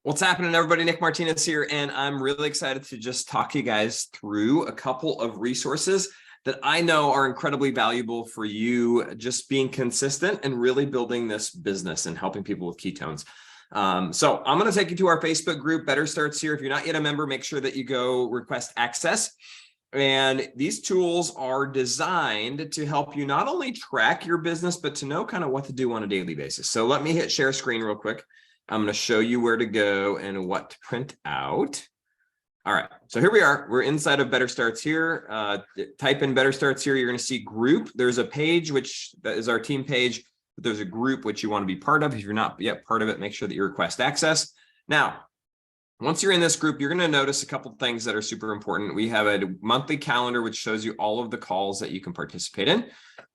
What's happening, everybody? Nick Martinez here, and I'm really excited to just talk you guys through a couple of resources that I know are incredibly valuable for you just being consistent and really building this business and helping people with ketones. So I'm going to take you to our Facebook group, Better Starts Here. If you're not yet a member, make sure that you go request access. And these tools are designed to help you not only track your business, but to know kind of what to do on a daily basis. So let me hit share screen real quick. I'm going to show you where to go and what to print out. All right, so here we are. We're inside of Better Starts Here. Type in Better Starts Here. You're going to see group. There's a page, which is our team page. But there's a group which you want to be part of. If you're not yet part of it, make sure that you request access. Now, once you're in this group, you're going to notice a couple of things that are super important. We have a monthly calendar, which shows you all of the calls that you can participate in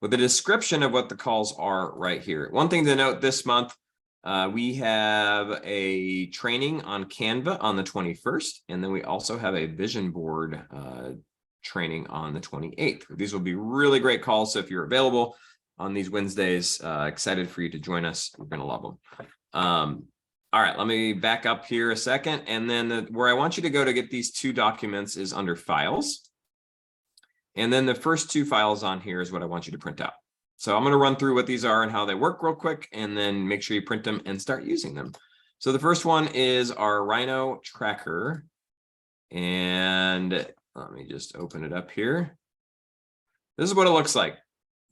with a description of what the calls are right here. One thing to note this month, we have a training on Canva on the 21st, and then we also have a vision board training on the 28th. These will be really great calls. So if you're available on these Wednesdays, excited for you to join us. We're going to love them. All right, let me back up here a second. And then where I want you to go to get these two documents is under files. And then the first two files on here is what I want you to print out. So I'm going to run through what these are and how they work real quick, and then make sure you print them and start using them. So the first one is our Rhino tracker. And let me just open it up here. This is what it looks like.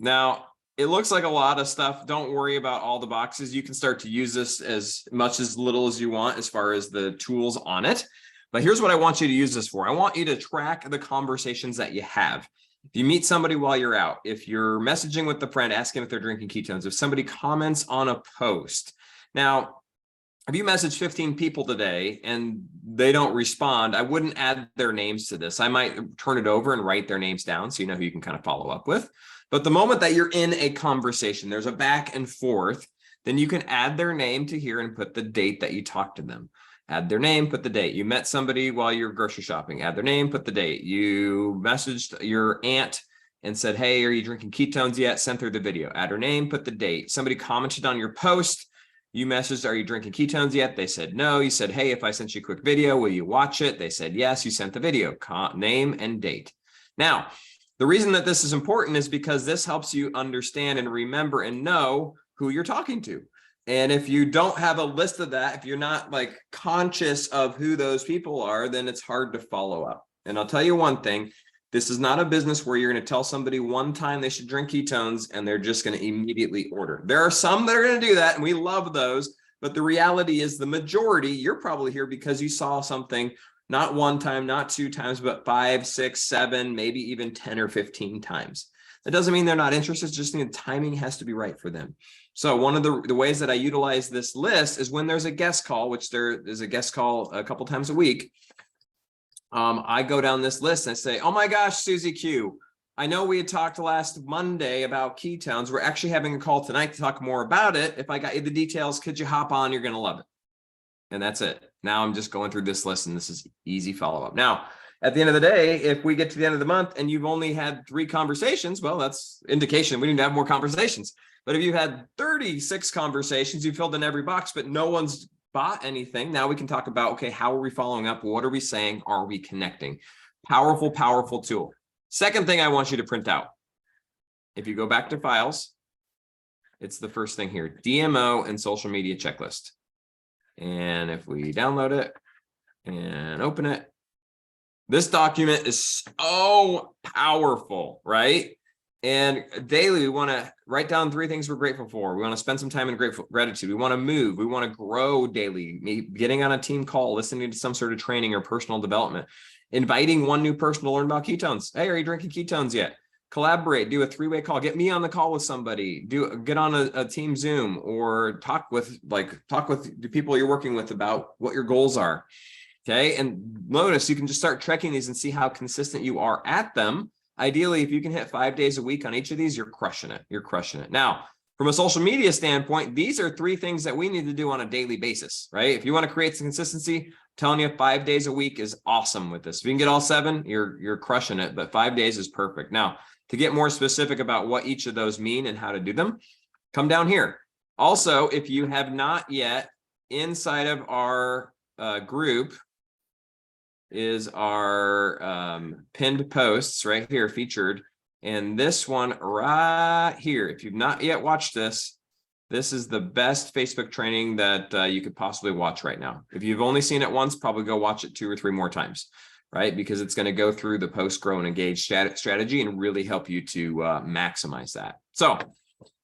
Now, it looks like a lot of stuff. Don't worry about all the boxes. You can start to use this as much as little as you want as far as the tools on it. But here's what I want you to use this for. I want you to track the conversations that you have. If you meet somebody while you're out, if you're messaging with a friend, asking if they're drinking ketones, if somebody comments on a post. Now, if you message 15 people today and they don't respond, I wouldn't add their names to this. I might turn it over and write their names down so you know who you can kind of follow up with. But the moment that you're in a conversation, there's a back and forth, then you can add their name to here and put the date that you talked to them. Add their name, put the date. You met somebody while you're grocery shopping. Add their name, put the date. You messaged your aunt and said, hey, are you drinking ketones yet? Sent her the video. Add her name, put the date. Somebody commented on your post. You messaged, are you drinking ketones yet? They said no. You said, hey, if I sent you a quick video, will you watch it? They said yes. You sent the video. Name and date. Now, the reason that this is important is because this helps you understand and remember and know who you're talking to. And if you don't have a list of that, if you're not like conscious of who those people are, then it's hard to follow up. And I'll tell you one thing, this is not a business where you're going to tell somebody one time they should drink ketones and they're just going to immediately order. There are some that are going to do that, and we love those. But the reality is the majority, you're probably here because you saw something not one time, not two times, but 5, 6, 7, maybe even 10 or 15 times. That doesn't mean they're not interested, just the timing has to be right for them. So one of the ways that I utilize this list is when there's a guest call, which there is a guest call a couple times a week. I go down this list and I say, oh my gosh, Susie Q, I know we had talked last Monday about ketones. We're actually having a call tonight to talk more about it. If I got you the details, could you hop on? You're going to love it. And that's it. Now I'm just going through this list, and this is easy follow-up. Now, at the end of the day, if we get to the end of the month and you've only had 3 conversations, well, that's indication we need to have more conversations. But if you've had 36 conversations, you filled in every box, but no one's bought anything. Now we can talk about, okay, how are we following up? What are we saying? Are we connecting? Powerful, powerful tool. Second thing I want you to print out. If you go back to files, it's the first thing here, DMO and social media checklist. And if we download it and open it, this document is so powerful, right? And daily, we want to write down 3 things we're grateful for. We want to spend some time in gratitude. We want to move. We want to grow daily, getting on a team call, listening to some sort of training or personal development, inviting one new person to learn about ketones. Hey, are you drinking ketones yet? Collaborate, do a 3-way call, get me on the call with somebody, get on a team Zoom, or talk with the people you're working with about what your goals are. Okay. And notice you can just start tracking these and see how consistent you are at them. Ideally, if you can hit 5 days a week on each of these, you're crushing it. You're crushing it. Now, from a social media standpoint, these are 3 things that we need to do on a daily basis, right? If you want to create some consistency, I'm telling you 5 days a week is awesome with this. If you can get all 7, you're crushing it, but 5 days is perfect. Now, to get more specific about what each of those mean and how to do them, come down here. Also, if you have not yet, inside of our group is our pinned posts right here featured. And this one right here, if you've not yet watched this, this is the best Facebook training that you could possibly watch right now. If you've only seen it once, probably go watch it 2 or 3 more times, right? Because it's going to go through the post, grow, and engage strategy and really help you to maximize that. So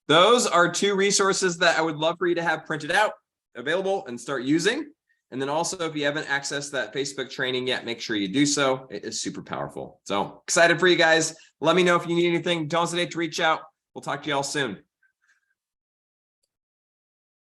those are 2 resources that I would love for you to have printed out, available, and start using. And then also, if you haven't accessed that Facebook training yet, make sure you do so. It is super powerful. So excited for you guys. Let me know if you need anything. Don't hesitate to reach out. We'll talk to you all soon.